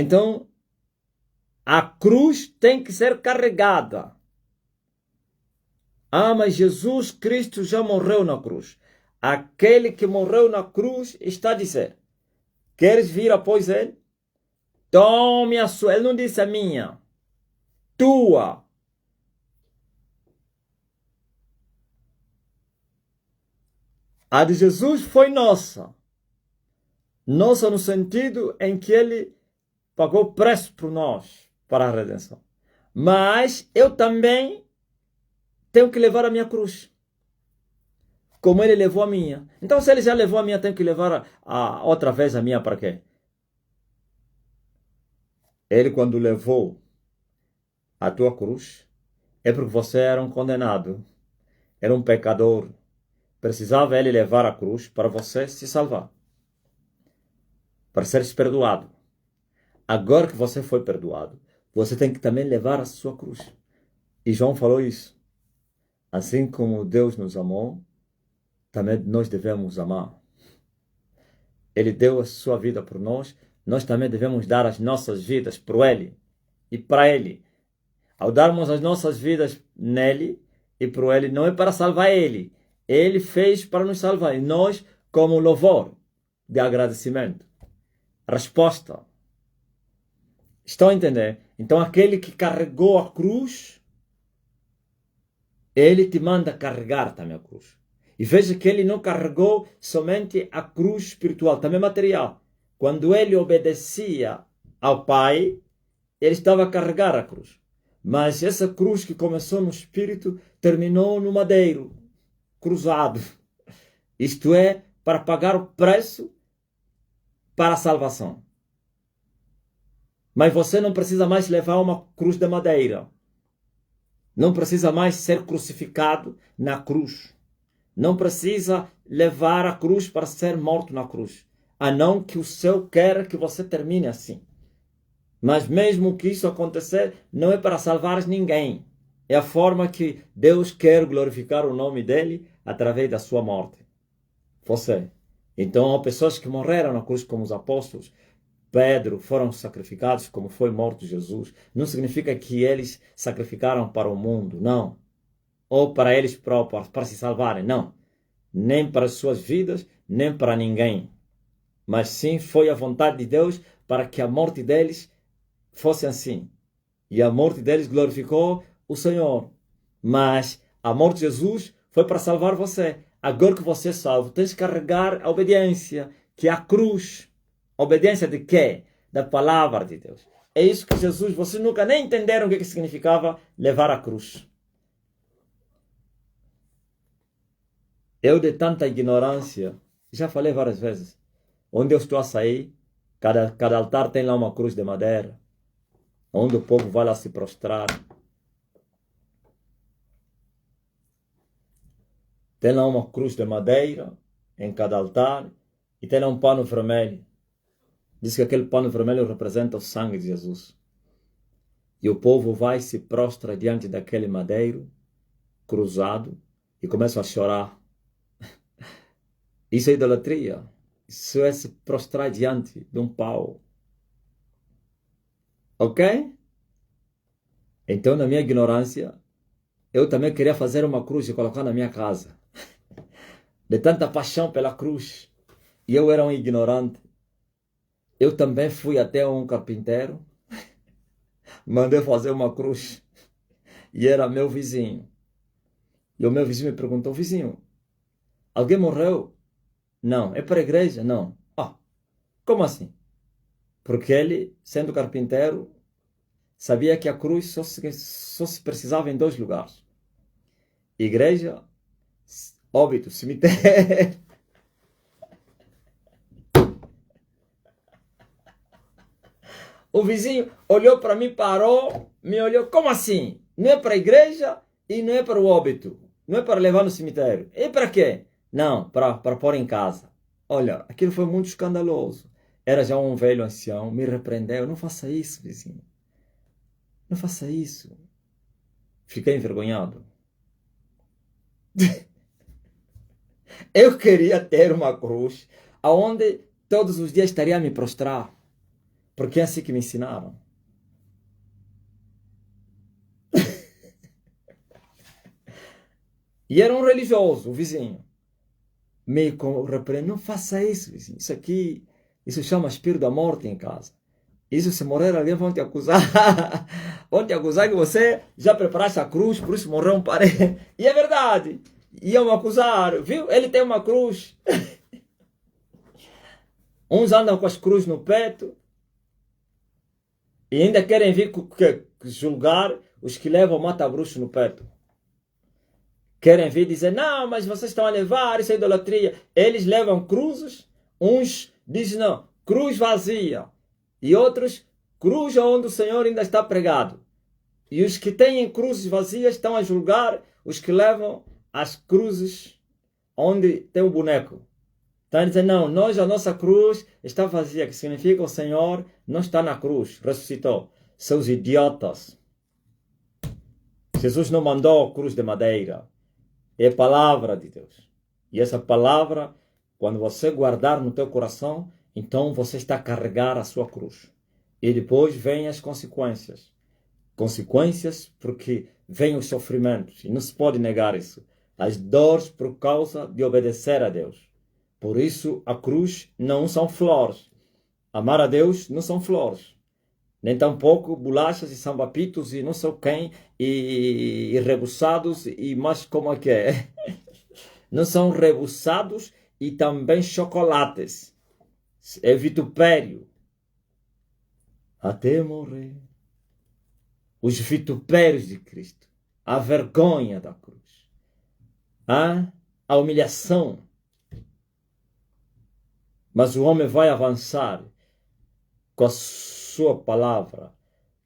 Então, a cruz tem que ser carregada. Ah, mas Jesus Cristo já morreu na cruz. Aquele que morreu na cruz está a dizer: queres vir após ele? Tome a sua. Ele não disse a minha, tua. A de Jesus foi nossa. Nossa no sentido em que ele pagou preço por nós para a redenção. Mas eu também tenho que levar a minha cruz, como ele levou a minha. Então, se ele já levou a minha, tenho que levar outra vez a minha para quê? Ele, quando levou a tua cruz, é porque você era um condenado, era um pecador. Precisava ele levar a cruz para você se salvar, para seres perdoado. Agora que você foi perdoado, você tem que também levar a sua cruz. E João falou isso. Assim como Deus nos amou, também nós devemos amar. Ele deu a sua vida por nós, nós também devemos dar as nossas vidas por Ele e para Ele. Ao darmos as nossas vidas nele e por Ele, não é para salvar Ele. Ele fez para nos salvar. E nós, como louvor de agradecimento. Resposta. Estão a entender? Então, aquele que carregou a cruz, ele te manda carregar também a cruz. E veja que ele não carregou somente a cruz espiritual, também material. Quando ele obedecia ao Pai, ele estava a carregar a cruz. Mas essa cruz que começou no espírito, terminou no madeiro, cruzado. Isto é, para pagar o preço para a salvação. Mas você não precisa mais levar uma cruz de madeira. Não precisa mais ser crucificado na cruz. Não precisa levar a cruz para ser morto na cruz. A não que o céu queira que você termine assim. Mas mesmo que isso acontecer, não é para salvar ninguém. É a forma que Deus quer glorificar o nome dele através da sua morte. Você. Então, há pessoas que morreram na cruz como os apóstolos. Pedro foram sacrificados como foi morto Jesus. Não significa que eles sacrificaram para o mundo, não. Ou para eles próprios, para se salvarem, não. Nem para as suas vidas, nem para ninguém. Mas sim foi a vontade de Deus para que a morte deles fosse assim. E a morte deles glorificou o Senhor. Mas a morte de Jesus foi para salvar você. Agora que você é salvo, tens que carregar a obediência, que é a cruz. Obediência de quê? Da palavra de Deus. É isso que Jesus, vocês nunca nem entenderam o que significava levar a cruz. Eu, de tanta ignorância, já falei várias vezes, onde eu estou a sair, cada altar tem lá uma cruz de madeira, onde o povo vai lá se prostrar. Tem lá uma cruz de madeira em cada altar e tem lá um pano vermelho. Diz que aquele pano vermelho representa o sangue de Jesus. E o povo vai e se prostra diante daquele madeiro cruzado e começa a chorar. Isso é idolatria. Isso é se prostrar diante de um pau. Ok? Então, na minha ignorância, eu também queria fazer uma cruz e colocar na minha casa. De tanta paixão pela cruz. E eu era um ignorante. Eu também fui até um carpinteiro, mandei fazer uma cruz. E era meu vizinho. E o meu vizinho me perguntou: vizinho, alguém morreu? Não. É para a igreja? Não. Ah, como assim? Porque ele, sendo carpinteiro, sabia que a cruz só se precisava em dois lugares: igreja, óbito, cemitério. O vizinho olhou para mim, parou, me olhou: como assim? Não é para a igreja e não é para o óbito. Não é para levar no cemitério. É para quê? Não, para pôr em casa. Olha, aquilo foi muito escandaloso. Era já um velho ancião, me repreendeu: não faça isso, vizinho. Não faça isso. Fiquei envergonhado. Eu queria ter uma cruz aonde todos os dias estaria a me prostrar. Porque é assim que me ensinaram. E era um religioso, o vizinho. Me repreende, não faça isso, vizinho. Isso aqui, isso chama espírito da morte em casa. Isso, se morrer alguém, vão te acusar. Vão te acusar que você já preparaste a cruz, por isso morreu um parente. E é verdade. Iam acusar, viu? Ele tem uma cruz. Uns andam com as cruzes no peito. E ainda querem vir julgar os que levam mata-bruxo no peito. Querem vir dizer, não, mas vocês estão a levar, isso é idolatria. Eles levam cruzes, uns dizem, não, cruz vazia. E outros, cruz onde o Senhor ainda está pregado. E os que têm cruzes vazias estão a julgar os que levam as cruzes onde tem o boneco. Estão a dizer, não, a nossa cruz está vazia, que significa o Senhor não está na cruz, ressuscitou. Seus idiotas. Jesus não mandou cruz de madeira. É a palavra de Deus. E essa palavra, quando você guardar no teu coração, então você está a carregar a sua cruz. E depois vêm as consequências. Consequências porque vêm os sofrimentos. E não se pode negar isso. As dores por causa de obedecer a Deus. Por isso, a cruz não são flores. Amar a Deus não são flores. Nem tampouco bolachas e sambapitos e não sei quem, e rebuçados, e mais como é que é? Não são rebuçados e também chocolates. É vitupério. Até morrer. Os vitupérios de Cristo. A vergonha da cruz. A humilhação. Mas o homem vai avançar com a sua palavra,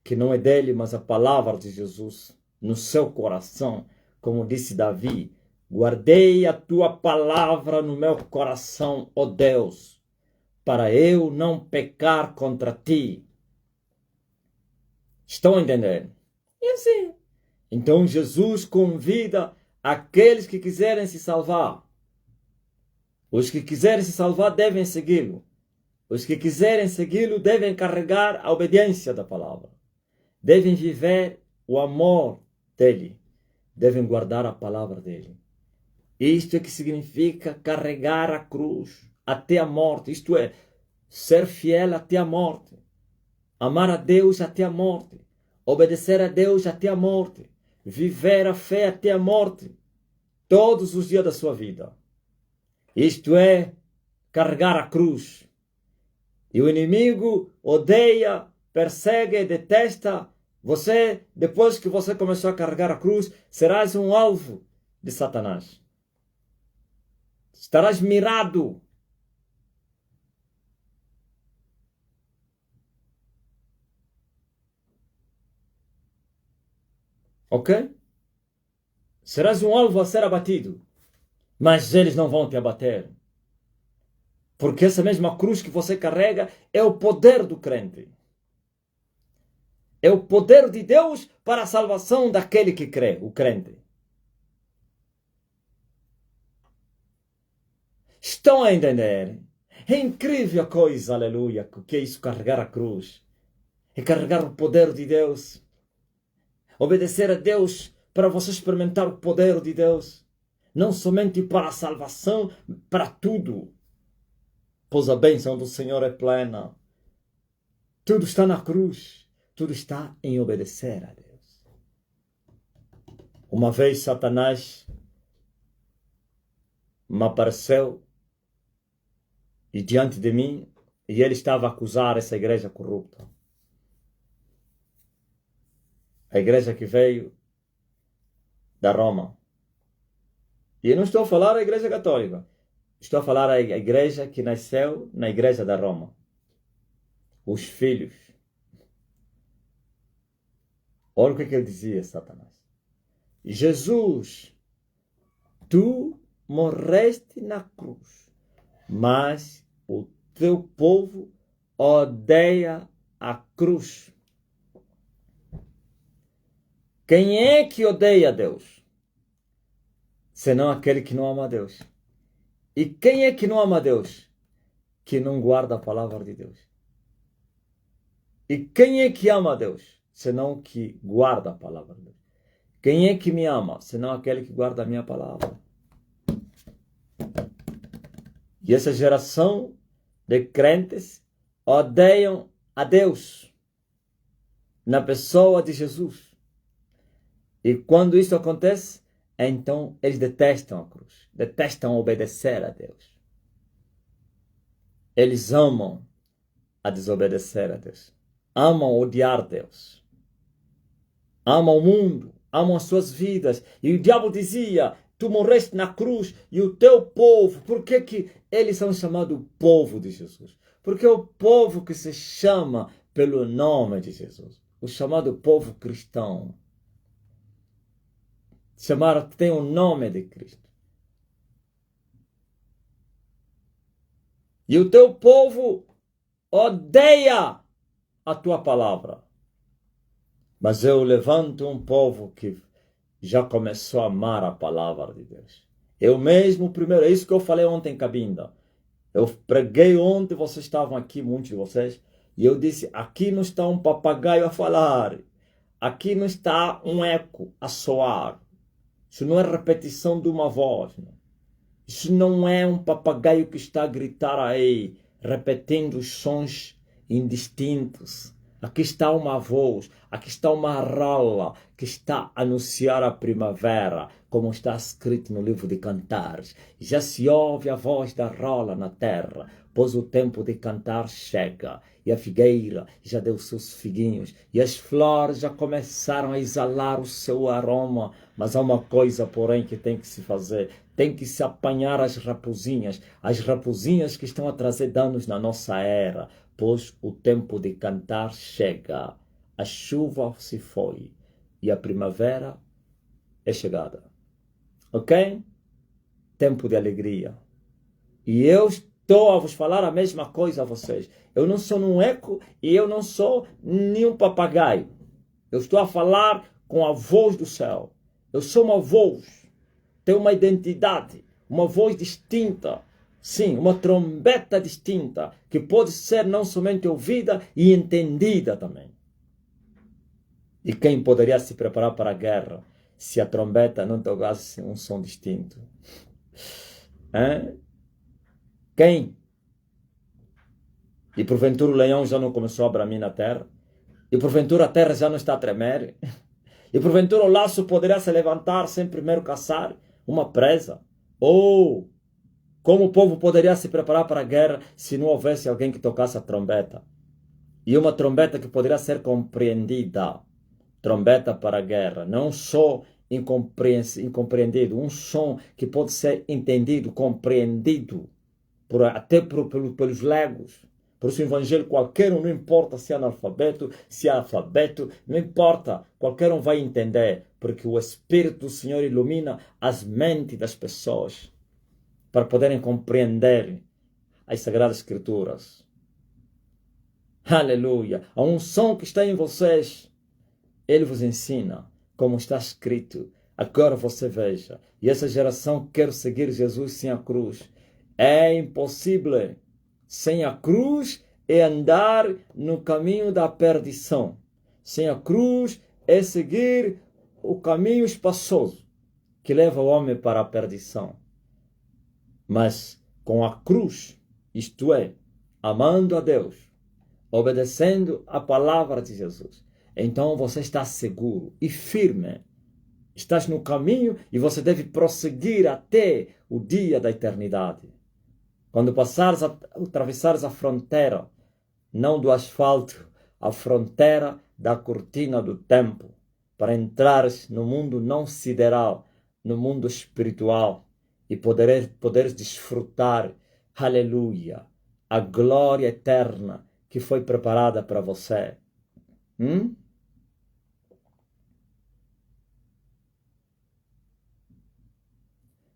que não é dele, mas a palavra de Jesus, no seu coração, como disse Davi, guardei a tua palavra no meu coração, ó Deus, para eu não pecar contra ti. Estão a entender? E assim. Então Jesus convida aqueles que quiserem se salvar. Os que quiserem se salvar devem segui-lo. Os que quiserem segui-lo devem carregar a obediência da palavra. Devem viver o amor dele. Devem guardar a palavra dele. Isto é que significa carregar a cruz até a morte. Isto é, ser fiel até a morte. Amar a Deus até a morte. Obedecer a Deus até a morte. Viver a fé até a morte. Todos os dias da sua vida. Isto é, carregar a cruz. E o inimigo odeia, persegue, detesta. Você, depois que você começou a carregar a cruz, serás um alvo de Satanás. Estarás mirado. Ok? Serás um alvo a ser abatido. Mas eles não vão te abater. Porque essa mesma cruz que você carrega é o poder do crente. É o poder de Deus para a salvação daquele que crê, o crente. Estão a entender? É incrível a coisa, aleluia, o que é isso, carregar a cruz. É carregar o poder de Deus. Obedecer a Deus para você experimentar o poder de Deus. Não somente para a salvação, para tudo. Pois a bênção do Senhor é plena. Tudo está na cruz. Tudo está em obedecer a Deus. Uma vez Satanás me apareceu e diante de mim, e ele estava a acusar essa igreja corrupta. A igreja que veio da Roma. E eu não estou a falar da igreja católica. Estou a falar da igreja que nasceu na igreja da Roma. Os filhos. Olha o que ele dizia, Satanás. Jesus, tu morreste na cruz, mas o teu povo odeia a cruz. Quem é que odeia Deus? Senão aquele que não ama a Deus. E quem é que não ama a Deus? Que não guarda a palavra de Deus. E quem é que ama a Deus? Senão que guarda a palavra de Deus. Quem é que me ama? Senão aquele que guarda a minha palavra. E essa geração de crentes odeiam a Deus na pessoa de Jesus. E quando isso acontece, então eles detestam a cruz, detestam obedecer a Deus. Eles amam a desobedecer a Deus, amam odiar Deus, amam o mundo, amam as suas vidas. E o diabo dizia: tu morreste na cruz e o teu povo. Por que eles são chamados povo de Jesus? Porque é o povo que se chama pelo nome de Jesus, o chamado povo cristão. Chamaram que tem o nome de Cristo. E o teu povo odeia a tua palavra. Mas eu levanto um povo que já começou a amar a palavra de Deus. Eu mesmo, primeiro, é isso que eu falei ontem em Cabinda. Eu preguei ontem, vocês estavam aqui, muitos de vocês, e eu disse: aqui não está um papagaio a falar, aqui não está um eco a soar. Isso não é repetição de uma voz. Não. Isso não é um papagaio que está a gritar aí, repetindo os sons indistintos. Aqui está uma voz, aqui está uma rola que está a anunciar a primavera, como está escrito no livro de Cantares. Já se ouve a voz da rola na terra, pois o tempo de cantar chega. E a figueira já deu seus figuinhos, e as flores já começaram a exalar o seu aroma. Mas há uma coisa, porém, que tem que se fazer. Tem que se apanhar as raposinhas que estão a trazer danos na nossa era, pois o tempo de cantar chega. A chuva se foi e a primavera é chegada. Ok? Tempo de alegria. E eu estou a vos falar a mesma coisa a vocês. Eu não sou um eco e eu não sou nenhum papagaio. Eu estou a falar com a voz do céu. Eu sou uma voz. Tem uma identidade, uma voz distinta, sim, uma trombeta distinta, que pode ser não somente ouvida e entendida também. E quem poderia se preparar para a guerra se a trombeta não tocasse um som distinto? Hein? Quem? E porventura o leão já não começou a bramir na terra? E porventura a terra já não está a tremer? E porventura o laço poderia se levantar sem primeiro caçar uma presa? Ou como o povo poderia se preparar para a guerra se não houvesse alguém que tocasse a trombeta? E uma trombeta que poderia ser compreendida. Trombeta para a guerra. Não só incompreendido. Um som que pode ser entendido, compreendido. Até pelos legos. Por isso o evangelho qualquer um, não importa se é analfabeto, se é alfabeto, não importa, qualquer um vai entender, porque o Espírito do Senhor ilumina as mentes das pessoas para poderem compreender as Sagradas Escrituras. Aleluia! Há um som que está em vocês, ele vos ensina como está escrito. Agora você veja, e essa geração quer seguir Jesus sem a cruz. É impossível. Sem a cruz é andar no caminho da perdição. Sem a cruz é seguir o caminho espaçoso que leva o homem para a perdição. Mas com a cruz, isto é, amando a Deus, obedecendo a palavra de Jesus, então você está seguro e firme. Estás no caminho e você deve prosseguir até o dia da eternidade. Quando atravessares a fronteira, não do asfalto, a fronteira da cortina do tempo, para entrares no mundo não sideral, no mundo espiritual, e poderes desfrutar, aleluia, a glória eterna que foi preparada para você.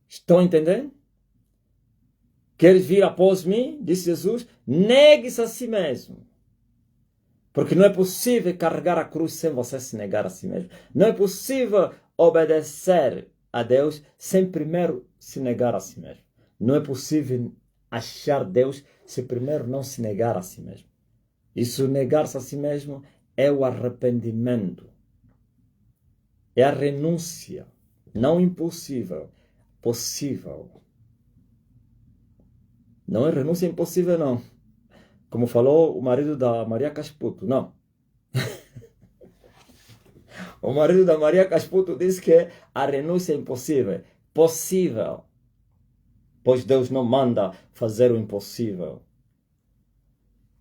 Estão entendendo? Queres vir após mim? Disse Jesus. Negue-se a si mesmo. Porque não é possível carregar a cruz sem você se negar a si mesmo. Não é possível obedecer a Deus sem primeiro se negar a si mesmo. Não é possível achar Deus se primeiro não se negar a si mesmo. Isso, negar-se a si mesmo, é o arrependimento. É a renúncia. Não impossível, possível. Não é renúncia impossível, não. Como falou o marido da Maria Casputo, não. O marido da Maria Casputo disse que a renúncia é impossível. Possível. Pois Deus não manda fazer o impossível.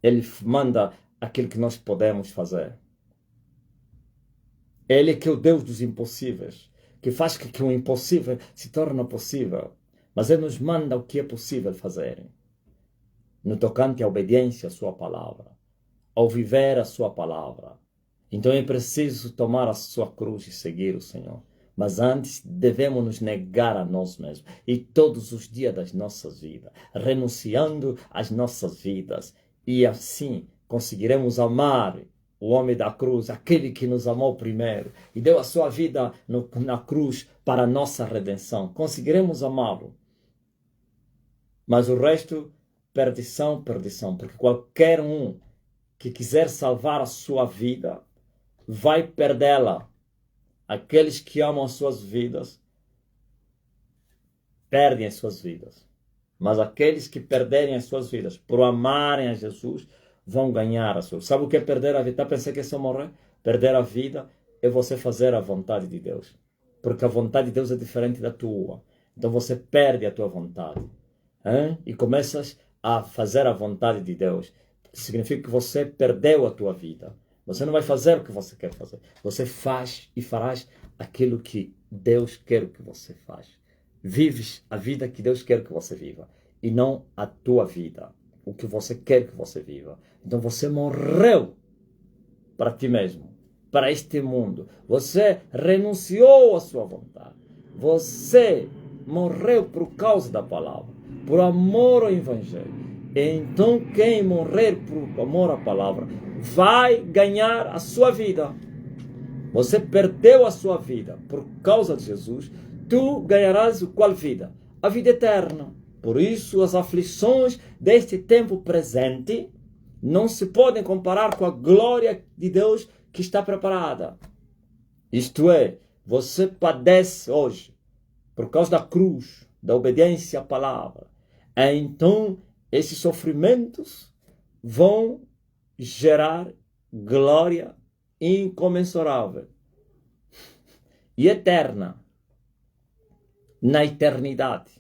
Ele manda aquilo que nós podemos fazer. Ele que é o Deus dos impossíveis, que faz que o impossível se torne possível. Mas Ele nos manda o que é possível fazer. No tocante à obediência à sua palavra, ao viver a sua palavra. Então é preciso tomar a sua cruz e seguir o Senhor. Mas antes devemos nos negar a nós mesmos. E todos os dias das nossas vidas, renunciando às nossas vidas. E assim conseguiremos amar o homem da cruz, aquele que nos amou primeiro e deu a sua vida na cruz para a nossa redenção. Conseguiremos amá-lo. Mas o resto, perdição, perdição. Porque qualquer um que quiser salvar a sua vida, vai perdê-la. Aqueles que amam as suas vidas, perdem as suas vidas. Mas aqueles que perderem as suas vidas por amarem a Jesus, vão ganhar a sua. Sabe o que é perder a vida? Tá pensando que é só morrer? Perder a vida é você fazer a vontade de Deus. Porque a vontade de Deus é diferente da tua. Então você perde a tua vontade. Hein? E começas a fazer a vontade de Deus. Significa que você perdeu a tua vida. Você não vai fazer o que você quer fazer. Você faz e farás aquilo que Deus quer que você faça. Vives a vida que Deus quer que você viva. E não a tua vida. O que você quer que você viva. Então você morreu para ti mesmo. Para este mundo. Você renunciou à sua vontade. Você morreu por causa da palavra. Por amor ao Evangelho. Então quem morrer por amor à palavra vai ganhar a sua vida. Você perdeu a sua vida por causa de Jesus. Tu ganharás qual vida? A vida eterna. Por isso as aflições deste tempo presente não se podem comparar com a glória de Deus que está preparada. Isto é, você padece hoje por causa da cruz, da obediência à palavra. Então esses sofrimentos vão gerar glória incomensurável e eterna na eternidade.